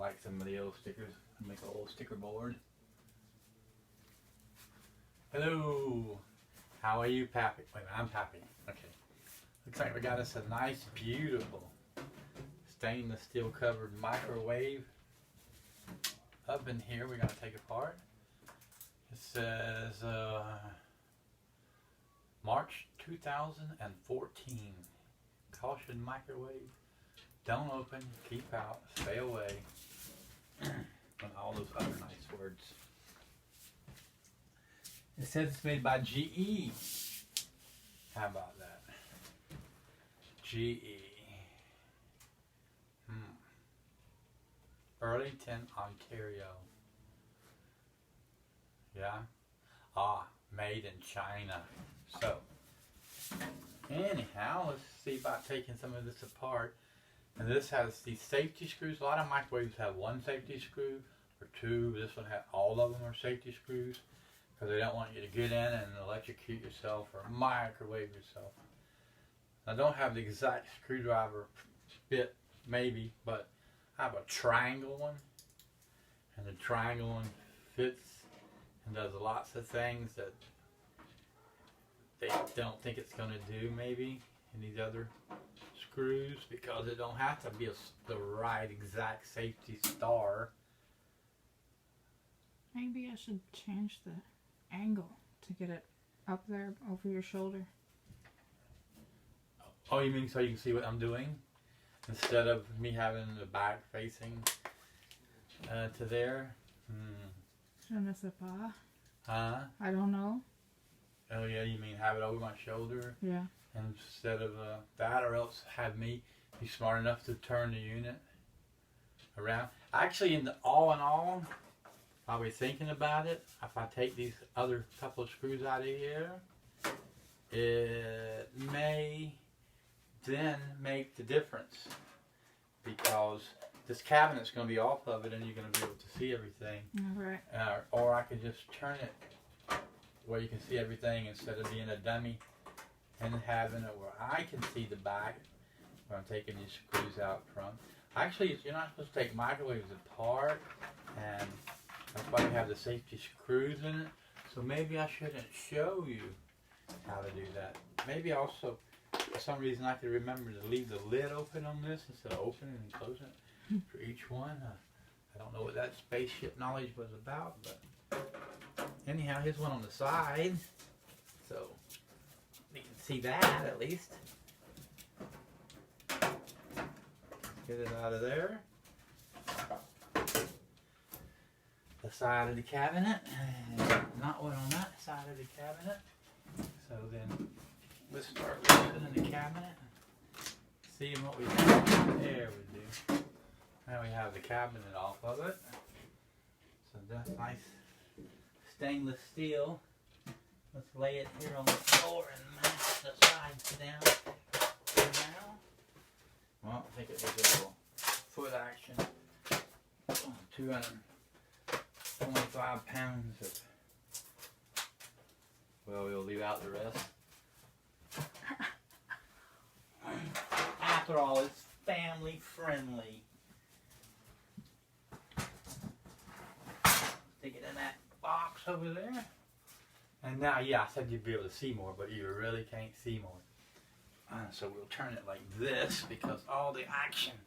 like some of the old stickers. Make a little sticker board. Hello. How are you, Papi? Wait, I'm Papi. Okay. Looks like we got us a nice, beautiful stainless steel covered microwave oven here. We're going to take apart. It says March 2014. Caution microwave. Don't open. Keep out. Stay away. And all those other nice words. It says it's made by GE. How about that? GE. Burlington, Ontario. Yeah? Made in China. So, anyhow, let's see about taking some of this apart. And this has these safety screws. A lot of microwaves have one safety screw or two. This one has all of them are safety screws because they don't want you to get in and electrocute yourself or microwave yourself. I don't have the exact screwdriver bit, maybe, but I have a triangle one. And the triangle one fits and does lots of things that they don't think it's going to do, maybe, in these other screws, because it don't have to be the right exact safety star. Maybe I should change the angle to get it up there over your shoulder. Oh, you mean so you can see what I'm doing? Instead of me having the back facing to there? Je ne sais pas. Huh? I don't know. Oh yeah, you mean have it over my shoulder? Yeah. Instead of that, or else have me be smart enough to turn the unit around. Actually, all in all, while we're thinking about it, if I take these other couple of screws out of here, it may then make the difference, because this cabinet's going to be off of it and you're going to be able to see everything. Alright. Or I could just turn it where you can see everything instead of being a dummy and having it where I can see the back where I'm taking these screws out from. Actually, you're not supposed to take microwaves apart, and that's why we have the safety screws in it. So maybe I shouldn't show you how to do that. Maybe also, for some reason, I could remember to leave the lid open on this instead of opening and closing it for each one. I don't know what that spaceship knowledge was about, but anyhow, here's one on the side, so you can see that at least. Get it out of there. The side of the cabinet, not one on that side of the cabinet. So then we'll start opening the cabinet, seeing what we have. There we do. Now we have the cabinet off of it. So that's nice stainless steel. Let's lay it here on the floor and mash the sides down. Now, well, I think it was a little foot action. 225 pounds of, well, we'll leave out the rest. After all, it's family friendly. Stick it in that box over there. And now, yeah, I said you'd be able to see more, but you really can't see more. So we'll turn it like this, because all the action,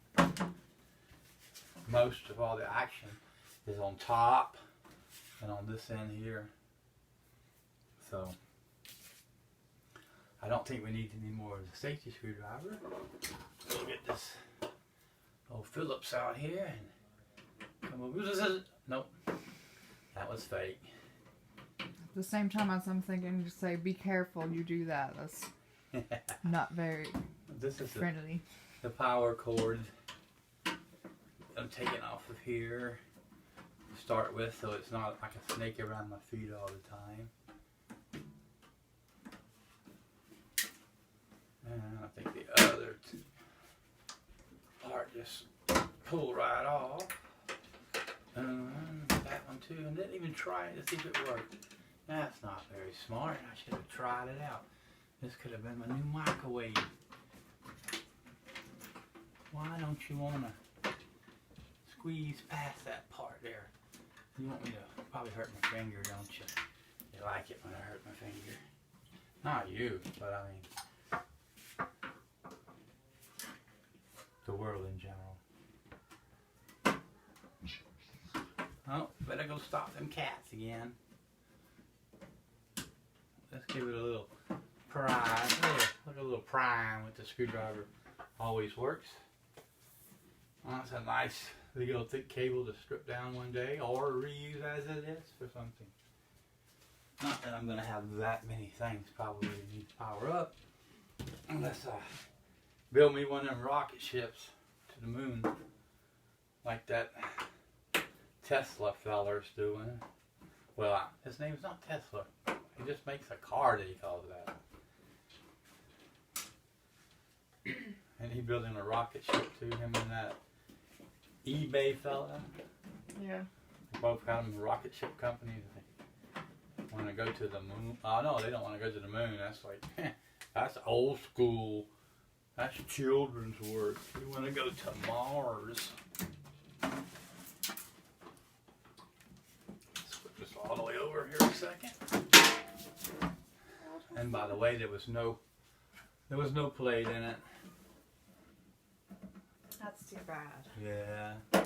most of all the action, is on top and on this end here. So I don't think we need any more of the safety screwdriver. We'll get this old Phillips out here and come over. Nope, that was fake. At the same time as I'm thinking to say, be careful you do that. That's not very This is friendly. the power cord I'm taking off of here to start with, so it's not like a snake around my feet all the time. And I think the other part just pull right off. That one too, and didn't even try it to see if it worked. That's not very smart. I should have tried it out. This could have been my new microwave. Why don't you want to squeeze past that part there. You want me to probably hurt my finger, don't you? You like it when I hurt my finger. Not you, but I mean the world in general. Oh, better go stop them cats again. Let's give it a little pry. Look, a little prime with the screwdriver. Always works. Well, that's a nice big old thick cable to strip down one day or reuse as it is for something. Not that I'm going to have that many things probably need to power up. Unless I build me one of them rocket ships to the moon. Like that Tesla feller's doing. Well, his name's not Tesla. He just makes a car that he calls that. And he building a rocket ship too, him and that eBay fella. Yeah. They both got them rocket ship companies. They want to go to the moon. Oh no, they don't want to go to the moon. That's like, that's old school. That's children's work. We want to go to Mars. Let's flip this all the way over here a second. And by the way, there was no plate in it. That's too bad. Yeah. I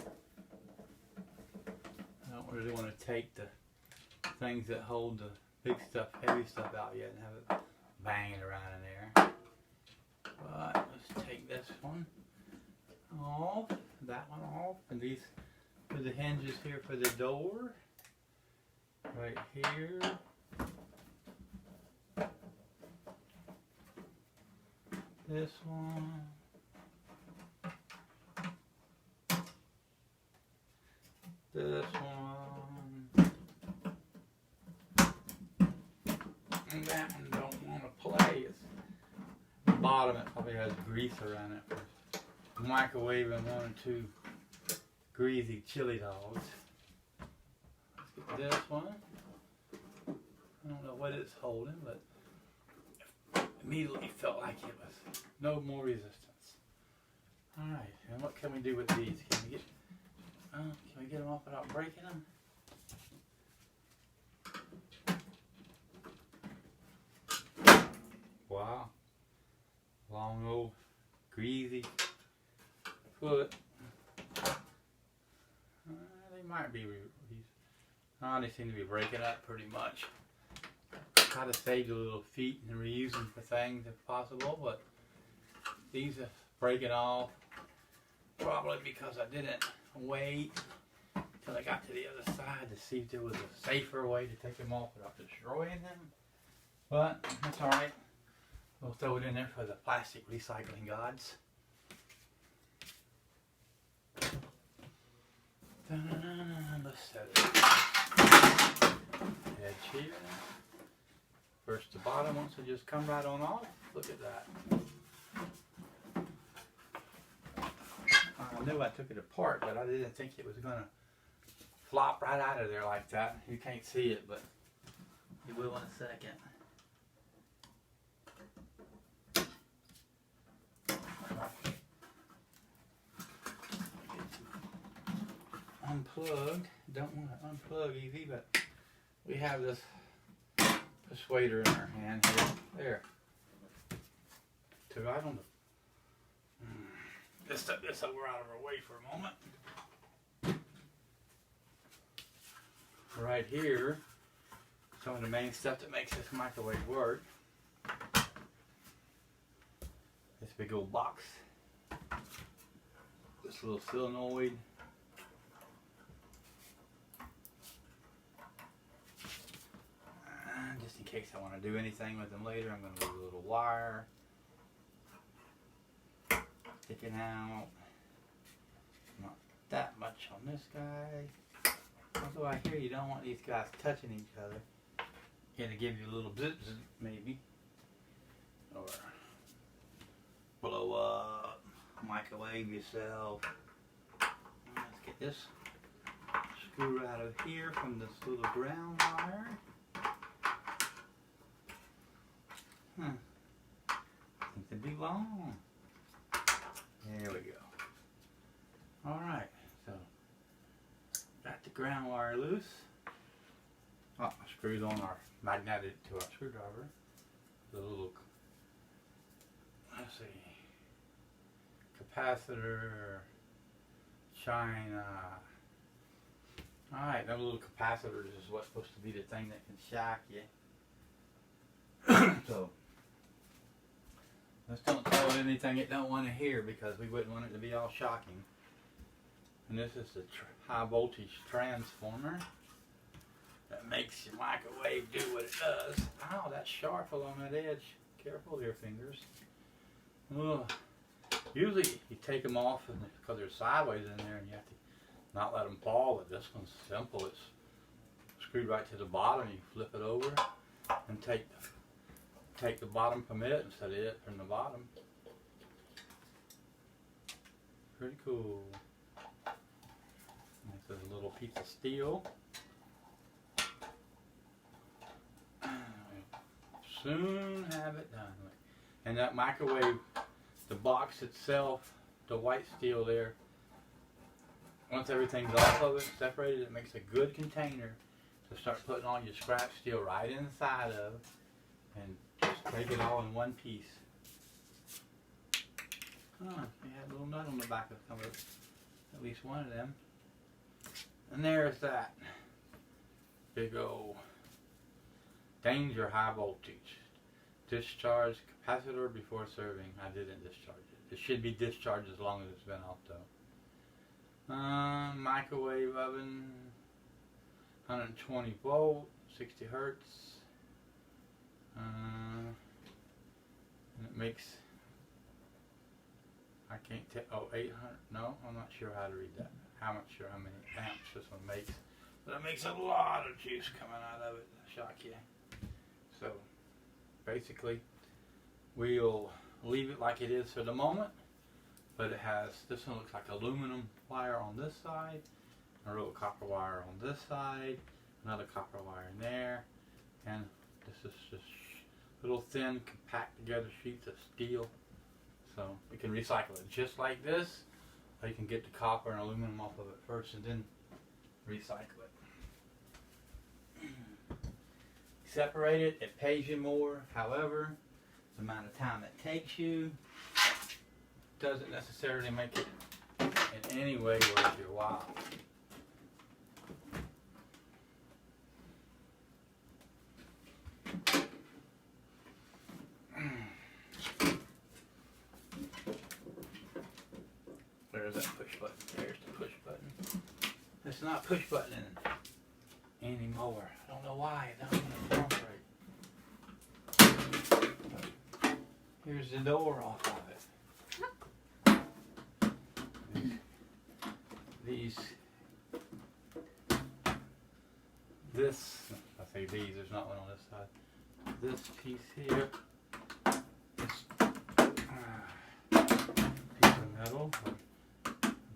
don't really want to take the things that hold the big stuff, heavy stuff out yet and have it banging around in there. But let's take this one off, that one off, and these are the hinges here for the door. Right here. This one. This one. And that one don't want to play. It's the bottom, it probably has grease around it for microwaving 1 or 2 greasy chili dogs. Let's get this one. I don't know what it's holding, but immediately felt like it was no more resistance. Alright, and what can we do with these? Can we get them off without breaking them? Wow. Long old greasy foot. They might be, they seem to be breaking up pretty much. Try to save the little feet and reuse them for things if possible, but these are breaking off probably because I didn't wait till I got to the other side to see if there was a safer way to take them off without destroying them. But that's alright. We'll throw it in there for the plastic recycling gods. Let's set it. Edge here. First the bottom wants to just come right on off. Look at that. I knew I took it apart, but I didn't think it was going to flop right out of there like that. You can't see it, but you will in a second. Unplug. Don't want to unplug easy, but we have this persuader in our hand here. There. To right on the. Let's step this over out of our way for a moment. Right here, some of the main stuff that makes this microwave work. This big old box. This little solenoid. Just in case I want to do anything with them later, I'm going to leave a little wire sticking out. Not that much on this guy. Although I hear you don't want these guys touching each other. Gonna give you a little zip zip maybe. Or blow up, microwave yourself. Let's get this screw out of here from this little ground wire. Seems to be long. There we go. Alright, so ground wire loose. Oh, screws on are magnetic to our screwdriver. The little, let's see, capacitor, China. Alright, them little capacitors is what's supposed to be the thing that can shock you. So, let's don't tell it anything it don't want to hear, because we wouldn't want it to be all shocking. And this is the high voltage transformer that makes your microwave do what it does. Ow, that's sharp along that edge. Careful there, fingers. Well, usually you take them off because they're sideways in there and you have to not let them fall, but this one's simple. It's screwed right to the bottom. You flip it over and take the bottom from it and set it from the bottom. Pretty cool. This is a little piece of steel. Soon have it done. And that microwave, the box itself, the white steel there, once everything's off of it, separated, it makes a good container to start putting all your scrap steel right inside of, and just take it all in one piece. Huh, they had a little nut on the back of some of it, at least one of them. And there's that big old danger high voltage. Discharge capacitor before serving. I didn't discharge it. It should be discharged as long as it's been off though. Microwave oven, 120 volt, 60 hertz. And it makes, I can't tell, oh, 800, no, I'm not sure how to read that. How many amps this one makes. But it makes a lot of juice coming out of it, shock you. So, basically, we'll leave it like it is for the moment. But it has, this one looks like aluminum wire on this side, a little copper wire on this side, another copper wire in there, and this is just little thin, compact together sheets of steel. So we can recycle it just like this, or you can get the copper and aluminum off of it first and then recycle it. Separate it, it pays you more. However, the amount of time it takes you doesn't necessarily make it in any way worth your while. There's that push button. There's the push button. It's not push buttoning anymore. I don't know why. It doesn't want to right. Here's the door off of it. This, I say these, there's not one on this side. This piece here, this piece of metal.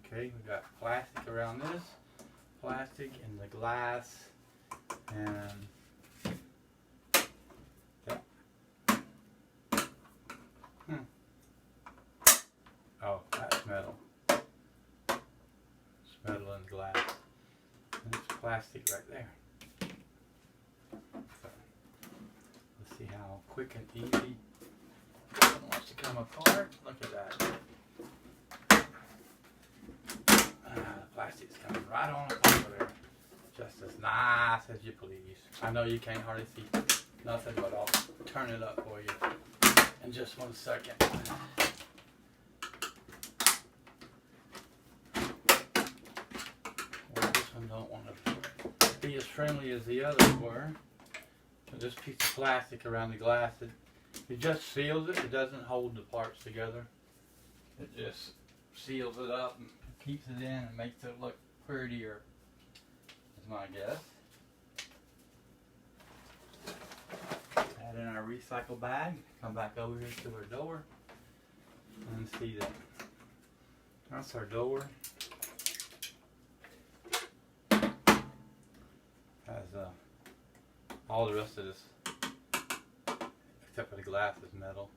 Okay, we got plastic around this, plastic and the glass, and that. Oh, that's metal. It's metal and glass. And it's plastic right there. So, let's see how quick and easy it wants to come apart. Look at that. The plastic's coming right on up over there. Just as nice as you please. I know you can't hardly see nothing, but I'll turn it up for you in just 1 second. Well, this one don't want to be as friendly as the others were. So this piece of plastic around the glass, it just seals it. It doesn't hold the parts together. It just seals it up and keeps it in and makes it look prettier, is my guess. Add in our recycle bag. Come back over here to our door and see that. That's our door. Has all the rest of this, except for the glass, is metal.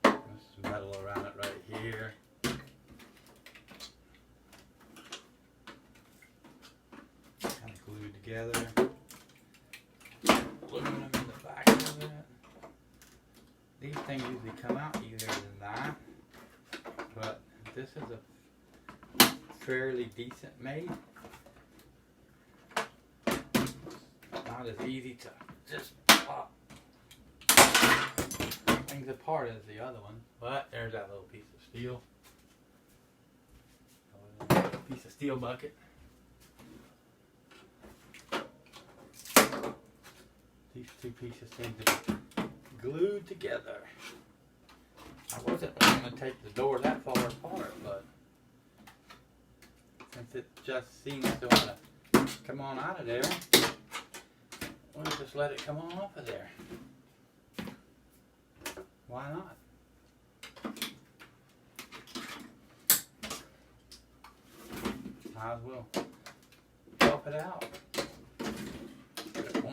There's metal around it right here. together. Aluminum in the back of it. These things usually come out easier than that, but this is a fairly decent made. Not as easy to just pop things apart as the other one, but there's that little piece of steel. Piece of steel bucket. These two pieces seem to be glued together. I wasn't going to take the door that far apart, but since it just seems to want to come on out of there, we'll just let it come on off of there. Why not? Might as well help it out. But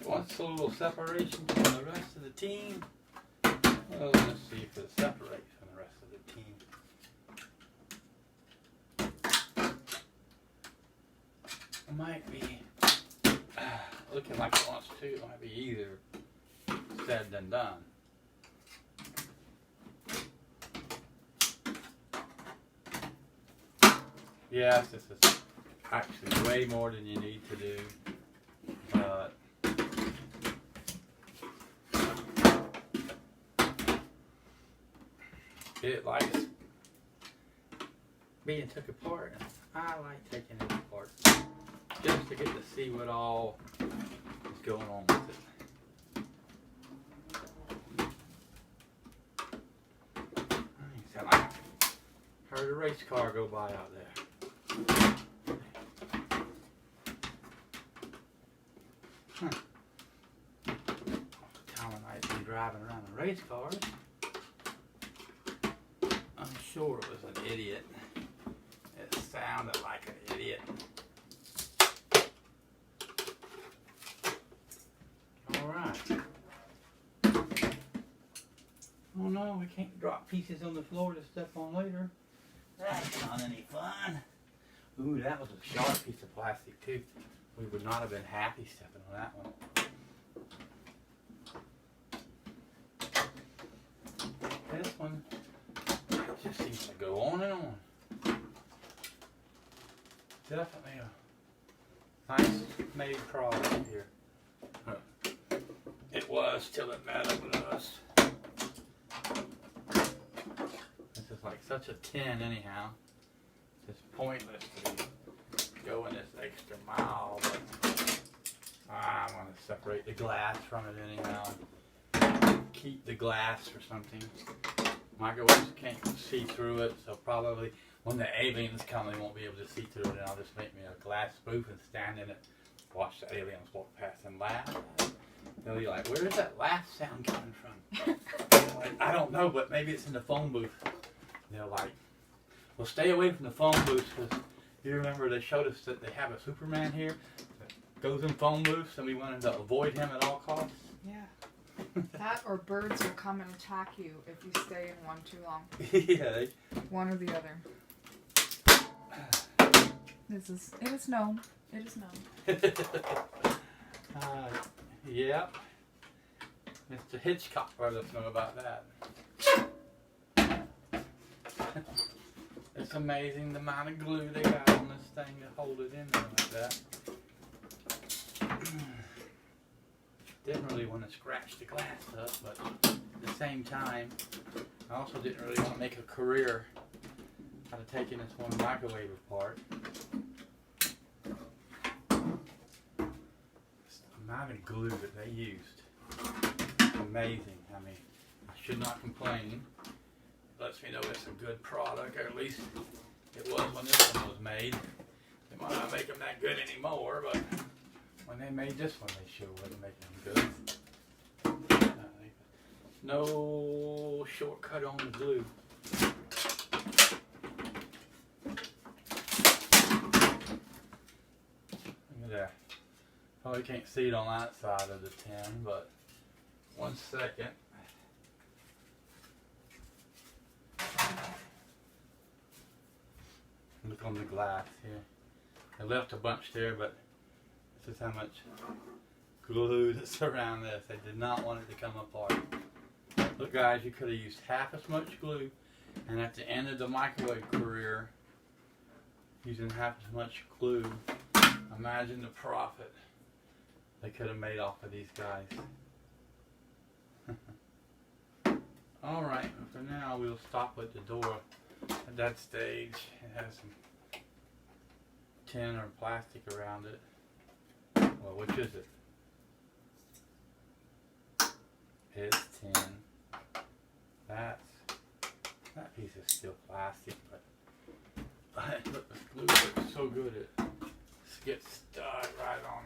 once a little separation from the rest of the team. Well, let's see if it separates from the rest of the team. It might be looking like it wants to. It might be easier said than done. Yes, this is actually way more than you need to do, but it likes being took apart, and I like taking it apart just to get to see what all is going on with it. I sound like I heard a race car go by out there. Tom and I'd be driving around in race cars. I'm sure it was an idiot. It sounded like an idiot. Alright. Oh no, we can't drop pieces on the floor to step on later. That's not any fun. Ooh, that was a sharp piece of plastic too. We would not have been happy stepping on that one. This one just seems to go on and on. Definitely a nice made product here. It was till it met up with us. This is like such a tin anyhow. It's pointless to be going this extra mile, but I want to separate the glass from it anyhow. Keep the glass for something. Microwaves can't see through it, so probably when the aliens come, they won't be able to see through it, and I'll just make me a glass spoof and stand in it, watch the aliens walk past and laugh. They'll be like, where is that laugh sound coming from? Like, I don't know, but maybe it's in the phone booth. They're like, well, stay away from the phone booths, because you remember they showed us that they have a Superman here that goes in phone booths, and we wanted to avoid him at all costs. Yeah. That or birds will come and attack you if you stay in one too long. Yeah. One or the other. It is known. It is known. Yep. Mr. Hitchcock let us know about that. It's amazing the amount of glue they got on this thing to hold it in there like that. Didn't really want to scratch the glass up, but at the same time, I also didn't really want to make a career out of taking this one microwave apart. The amount of glue that they used, amazing. I mean, I should not complain. It lets me know it's a good product, or at least it was when this one was made. They might not make them that good anymore, but when they made this one, they sure wasn't making them good. No shortcut on the glue. Look at that. Probably can't see it on that side of the tin, but 1 second. Look on the glass here. I left a bunch there, but This is how much glue that's around this. They did not want it to come apart. Look guys, you could have used half as much glue, and at the end of the microwave career, using half as much glue, imagine the profit they could have made off of these guys. Alright, for now we'll stop at the door. At that stage, it has some tin or plastic around it. Well, which is it? It's tin. That piece is still plastic, but look, the glue looks so good it gets stuck right on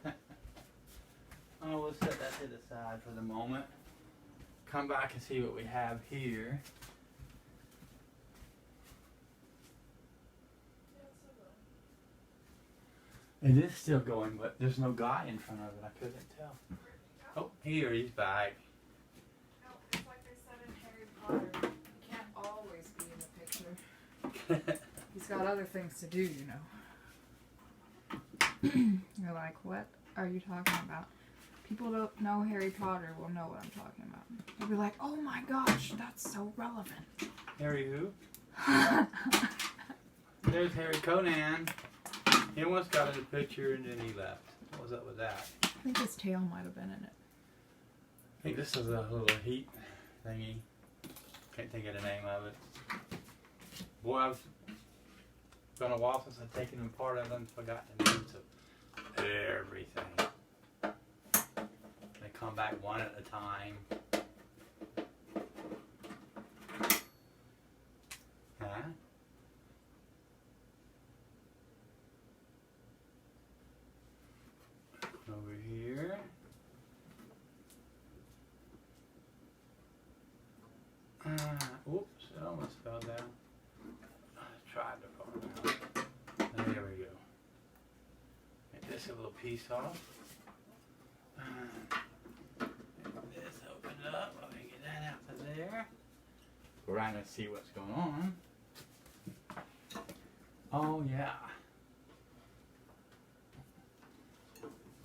there. Oh, we'll set that to the side for the moment. Come back and see what we have here. It is still going, but there's no guy in front of it. I couldn't tell. Oh, here he's back. No, it's like they said in Harry Potter. He can't always be in the picture. He's got other things to do, you know. You're like, what are you talking about? People don't know Harry Potter will know what I'm talking about. They'll be like, oh my gosh, that's so relevant. Harry who? There's Harry Conan. He almost got in the picture and then he left. What was up with that? I think his tail might have been in it. I think this is a little heat thingy. Can't think of the name of it. Boy, I've been a while since I've taken them apart. I've done forgotten the names of everything. They come back one at a time. Huh? Over here. Oops, it almost fell down. I tried to fall down. There we go. Get this a little piece off. Get this opened up. Let me get that out of there. Go around and see what's going on. Oh yeah.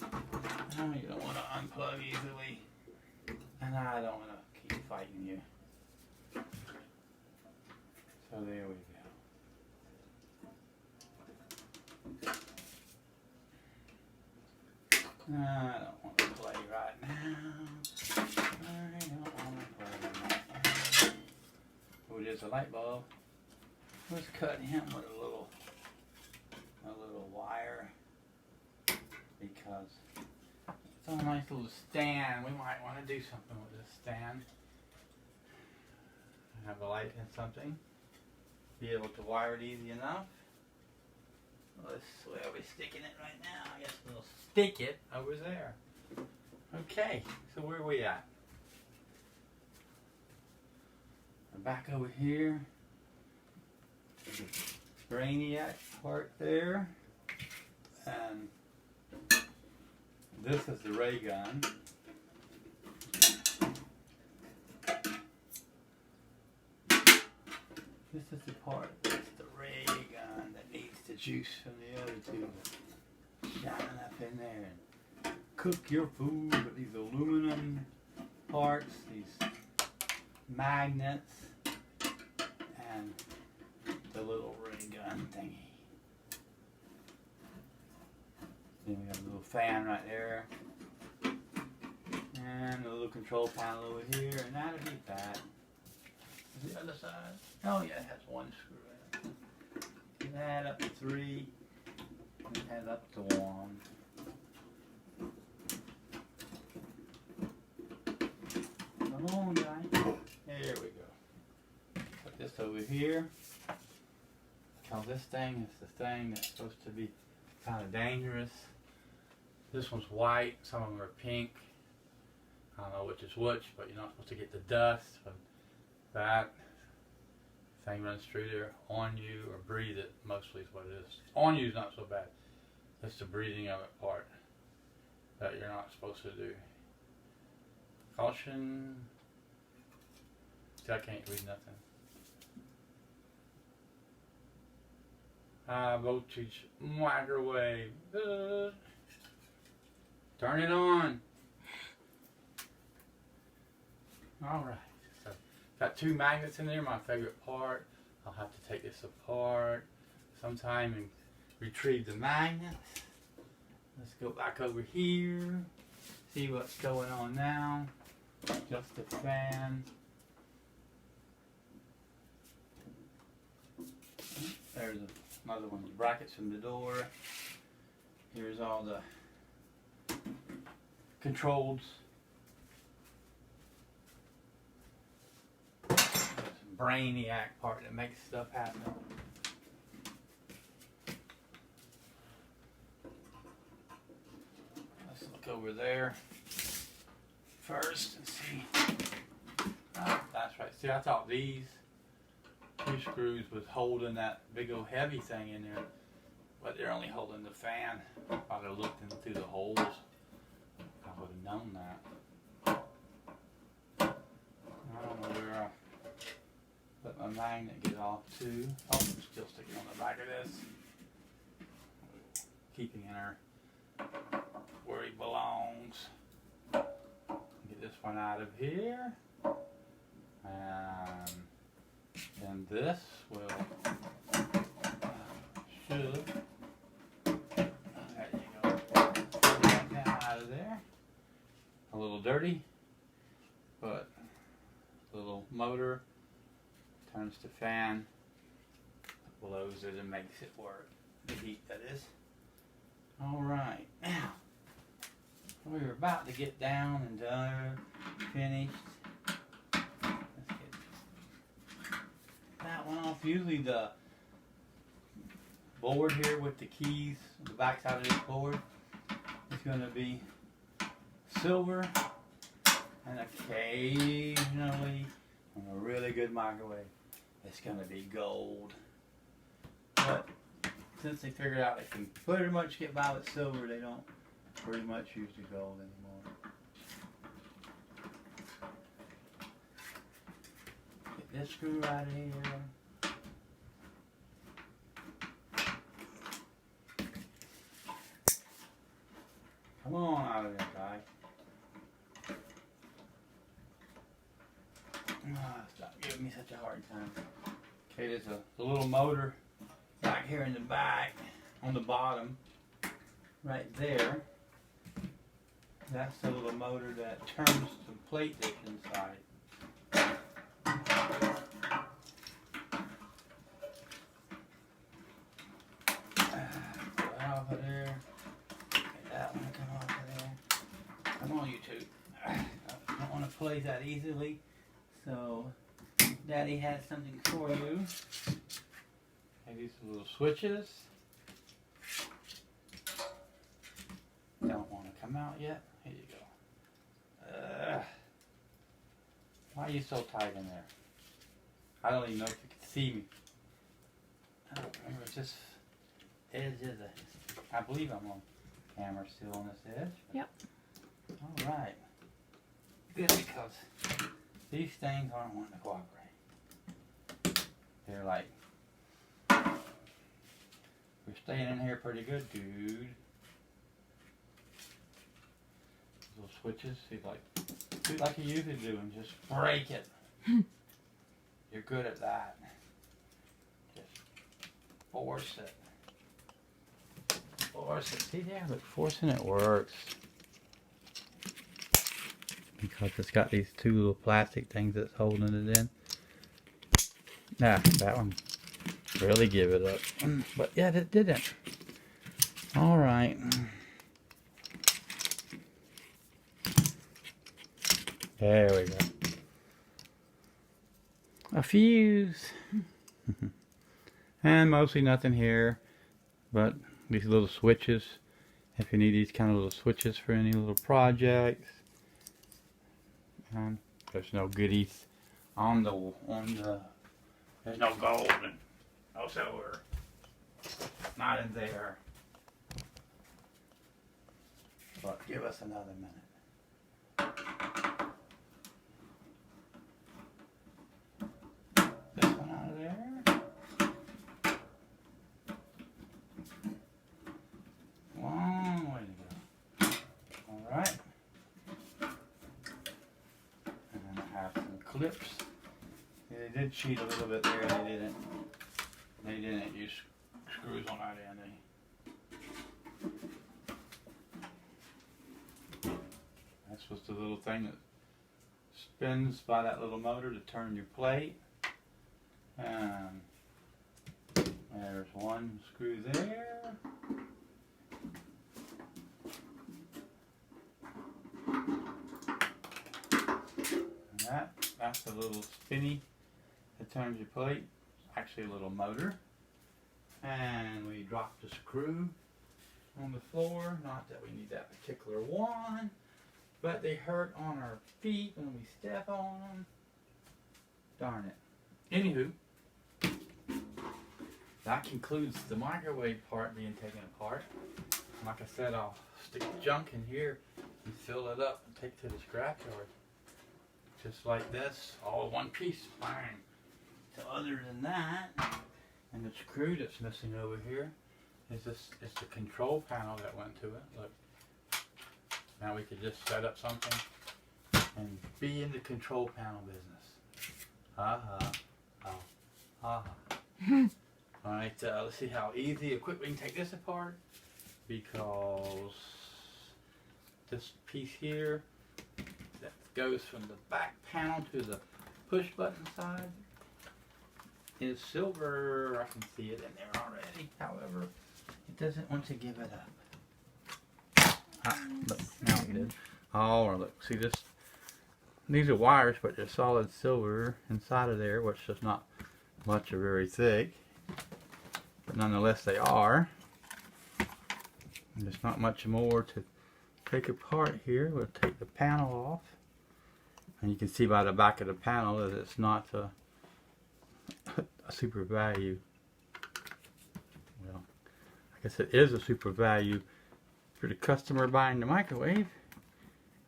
Oh, you don't want to unplug easily. And I don't want to keep fighting you. So there we go. I don't want to play right now. I don't want to play right now. Oh, there's a light bulb. Let's cut him with a little wire because it's a nice little stand. We might want to do something with this stand. Have a light and something. Be able to wire it easy enough. Let's where are we sticking it right now? I guess we'll stick it over there. Okay, so where are we at? We're back over here. Brainiac part there. And this is the ray gun. This is the part that's the ray gun that needs the juice from the other two. Shining up in there and cook your food with these aluminum parts, these magnets, and the little ray gun thingy. Then we have a little fan right there. And a little control panel over here, and that'll be that. The other side. Oh yeah, it has one screw in it. Add up to 3. And add up to 1. Come on, guy. There we go. Put this over here. Because this thing is the thing that's supposed to be kind of dangerous. This one's white. Some of them are pink. I don't know which is which, but you're not supposed to get the dust. But that thing runs through there on you or breathe it, mostly is what it is. On you is not so bad. It's the breathing of it part that you're not supposed to do. Caution. See, I can't read nothing. High voltage microwave. Turn it on. Alright, so got 2 magnets in there, my favorite part. I'll have to take this apart sometime and retrieve the magnets. Let's go back over here, see what's going on now. Just the fan. There's another one, the brackets from the door. Here's all the controls. Brainiac part that makes stuff happen. Let's look over there first and see. Oh, that's right. See, I thought these 2 screws was holding that big old heavy thing in there, but they're only holding the fan. If I'd have looked in through the holes, I would have known that. I don't know where I let my magnet get off too. Oh, I'm still sticking on the back of this. Keeping in her where it belongs. Get this one out of here. And then this will should. There you go. Get that out of there. A little dirty, but the little motor turns the fan, blows it and makes it work. The heat, that is. Alright, now we're about to get down and done, finished. Let's get that one off. Usually the board here with the keys, the back side of this board is going to be silver, and occasionally on a really good microwave it's going to be gold. But since they figured out they can pretty much get by with silver, they don't pretty much use the gold anymore. Get this screw right here. Come on out of there, guy. Stop giving me such a hard time. Okay, there's a little motor back here in the back on the bottom right there. That's the little motor that turns the plate dish inside. Get that off of there. Get that one to come off of there. Come on, you two. I don't want to play that easily, so Daddy has something for you. Okay, these are little switches. Don't want to come out yet. Here you go. Why are you so tight in there? I don't even know if you can see me. I don't remember. It's just edge of the. I believe I'm on camera still on this edge. Yep. All right. Good, because these things aren't wanting to cooperate. They're like, we're staying in here pretty good, dude. Little switches, see, like you usually do, and just break it. You're good at that. Just force it. Force it. See there? Look, forcing it works. Because it's got these 2 little plastic things that's holding it in. Nah, that one really give it up. But yeah, it didn't. Alright. There we go. A fuse. And mostly nothing here, but these little switches. If you need these kind of little switches for any little projects. There's no goodies on the there's no gold and no silver. Not in there. But give us another minute. This one out of there. clips. They did cheat a little bit there. They didn't use screws on that end. That's just the little thing that spins by that little motor to turn your plate. And there's one screw there. And that's a little spinny that turns your plate. Actually a little motor. And we drop the screw on the floor. Not that we need that particular one, but they hurt on our feet when we step on them. Darn it. Anywho, that concludes the microwave part being taken apart. Like I said, I'll stick the junk in here and fill it up and take it to the scrapyard. Just like this, all one piece, bang. So other than that, and the screw that's missing over here is it's the control panel that went to it. Look. Now we could just set up something and be in the control panel business. Alright, let's see how easy or quick we can take this apart, because this piece here that goes from the back panel to the push button side is silver. I can see it in there already. However, it doesn't want to give it up. Look, now it did. Oh, look, see this? These are wires, but they're solid silver inside of there, which is not much or very thick. But nonetheless, they are. And there's not much more to take apart here. We'll take the panel off. And you can see by the back of the panel that it's not a super value. Well, I guess it is a super value for the customer buying the microwave,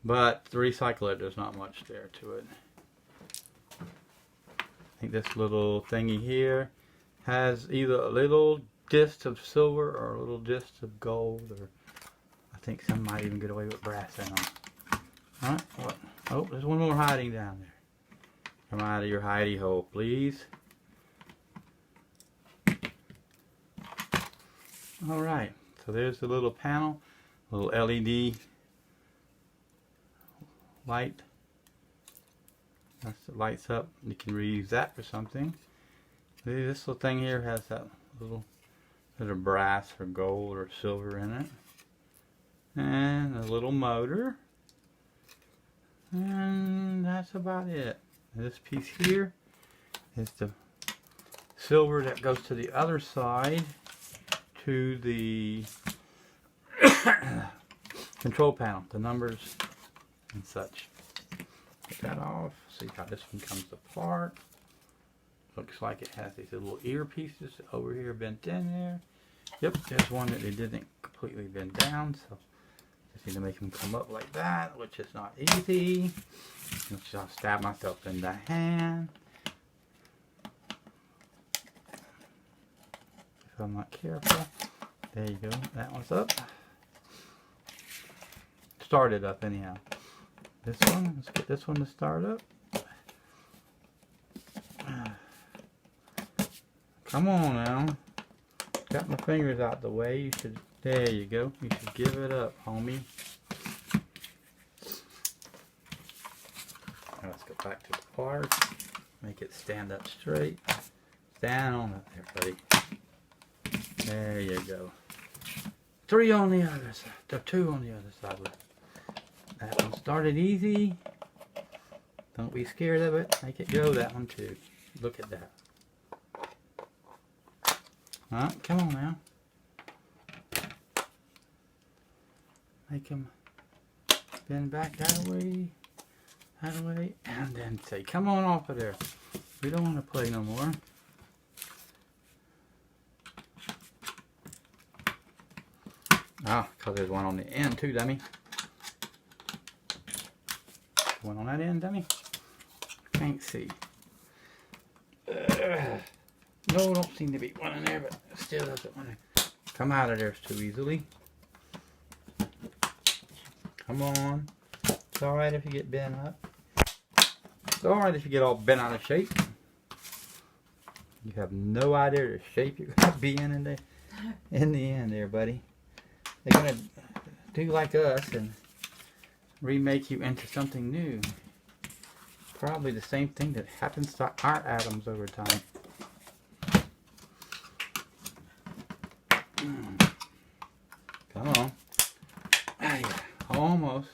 but to recycle it, there's not much there to it. I think this little thingy here has either a little disc of silver or a little disc of gold, or I think some might even get away with brass in them. Alright, what? Oh, there's one more hiding down there. Come out of your hidey hole, please. Alright, so there's the little panel, little LED light. That lights up. You can reuse that for something. See, this little thing here has that little bit of brass or gold or silver in it. And a little motor. And that's about it. This piece here is the silver that goes to the other side to the control panel, the numbers and such. Get that off. See how this one comes apart. Looks like it has these little ear pieces over here bent in there. Yep, there's one that they didn't completely bend down, so just need to make them come up like that, which is not easy. Which I'll stab myself in the hand if I'm not careful. There you go, that one's up. Started up anyhow. This one, let's get this one to start up. Come on now. Got my fingers out the way. You should, there you go. You should give it up, homie. Now let's go back to the part. Make it stand up straight. Stand on up there, buddy. There you go. 3 on the other side. 2 on the other side. That one started easy. Don't be scared of it. Make it go, that one too. Look at that. Alright, come on now. Make them bend back that way, and then say, come on off of there. We don't want to play no more. Ah, because there's one on the end too, dummy. One on that end, dummy. Can't see. No, don't seem to be one in there, but it still doesn't want to come out of there too easily. Come on. It's alright if you get bent up. alright if you get all bent out of shape. You have no idea the shape you're going to be in the end there, buddy. They're going to do like us and remake you into something new. Probably the same thing that happens to our atoms over time. Come on. There you go. Almost.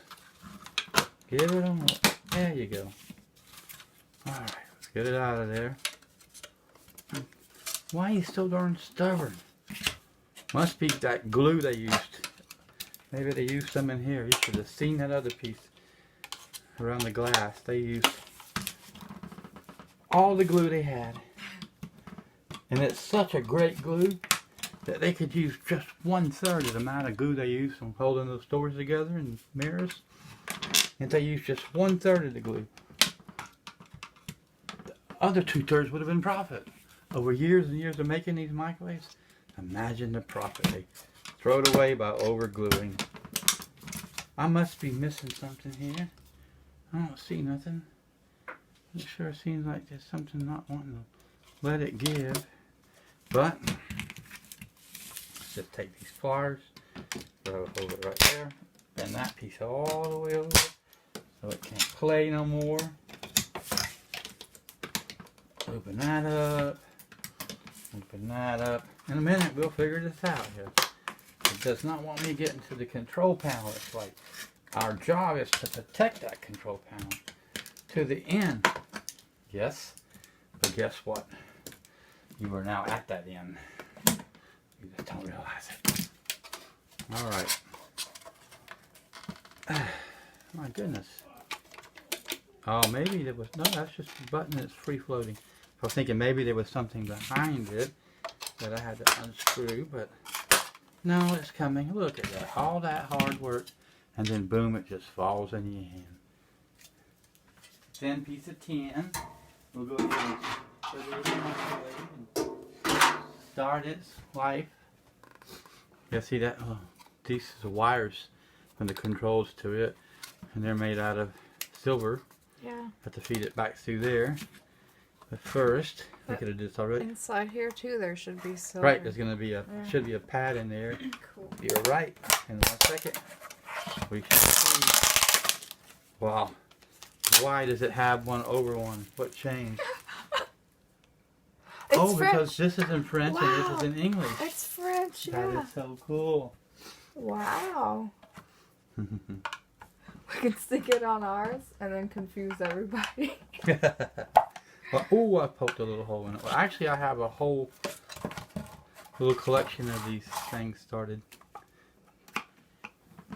Give it a more. There you go. Alright, let's get it out of there. Why are you so darn stubborn? Must be that glue they used. Maybe they used some in here. You should have seen that other piece around the glass. They used all the glue they had. And it's such a great glue that they could use just 1/3 of the amount of glue they use from holding those doors together and mirrors. And they used just 1/3 of the glue. The other 2/3 would have been profit. Over years and years of making these microwaves, imagine the profit. They throw it away by over gluing. I must be missing something here. I don't see nothing. It sure seems like there's something not wanting to let it give. But let's just take these pliers, throw it over right there, bend that piece all the way over so it can't play no more. Open that up. Open that up. In a minute we'll figure this out here. It does not want me to get into the control panel. It's like our job is to protect that control panel to the end. Yes, but guess what? You are now at that end. You just don't realize it. Alright. My goodness. Oh, maybe there was... No, that's just a button that's free floating. I was thinking maybe there was something behind it that I had to unscrew, but no, it's coming. Look at that. All that hard work, and then boom, it just falls in your hand. Thin piece of tin. We'll go ahead and put it in the microwave and start its life. You see that? Oh, these are the wires from the controls to it, and they're made out of silver. Yeah. Have to feed it back through there. But first, look at this already. Inside here too, there should be silver. Right, there's gonna be should be a pad in there. Cool. You're right. In 1 second, we should see. Wow. Why does it have one over one? What changed? It's French. Because this is in French and this is in English. It's French, yeah. That is so cool. Wow. We can stick it on ours and then confuse everybody. Well, oh, I poked a little hole in it. Well, actually, I have a whole little collection of these things started. I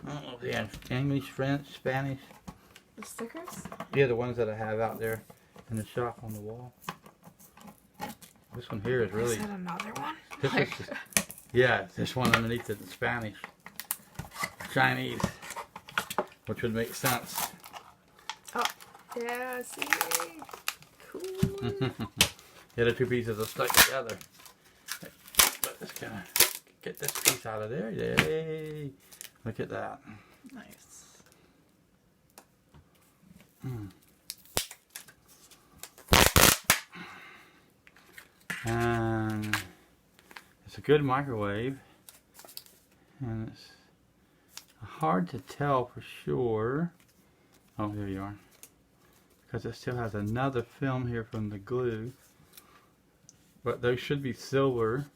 don't know if they're English, French, Spanish. The stickers? Yeah, the ones that I have out there in the shop on the wall. This one here is really... Is that another one? This is just, yeah, this one underneath it in Spanish. Chinese. Which would make sense. Oh, yeah, I see. Cool. The other two pieces are stuck together. But let's kind of get this piece out of there. Yay! Look at that. Nice. And it's a good microwave. And it's hard to tell for sure. Oh, here you are. Because it still has another film here from the glue. But those should be silver.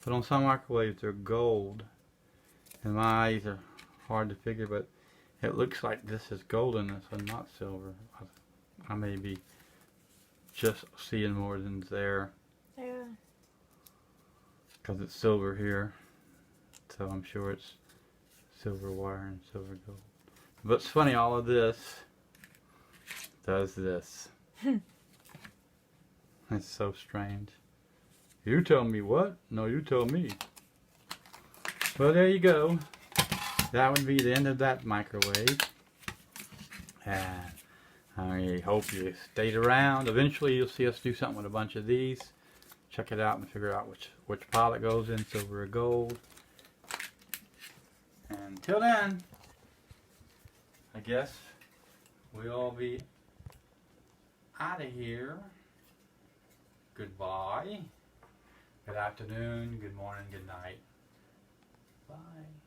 But on some microwaves they're gold. And my eyes are hard to figure, but it looks like this is gold in this one, not silver. I may be just seeing more than there. Yeah. Because it's silver here. So I'm sure it's silver wire and silver gold. But it's funny, all of this does this. It's so strange. You tell me what? No, you tell me. Well, there you go. That would be the end of that microwave. And I hope you stayed around. Eventually you'll see us do something with a bunch of these. Check it out and figure out which pile it goes in, silver or gold. And until then, I guess we'll all be out of here. Goodbye. Good afternoon, good morning, good night. Bye.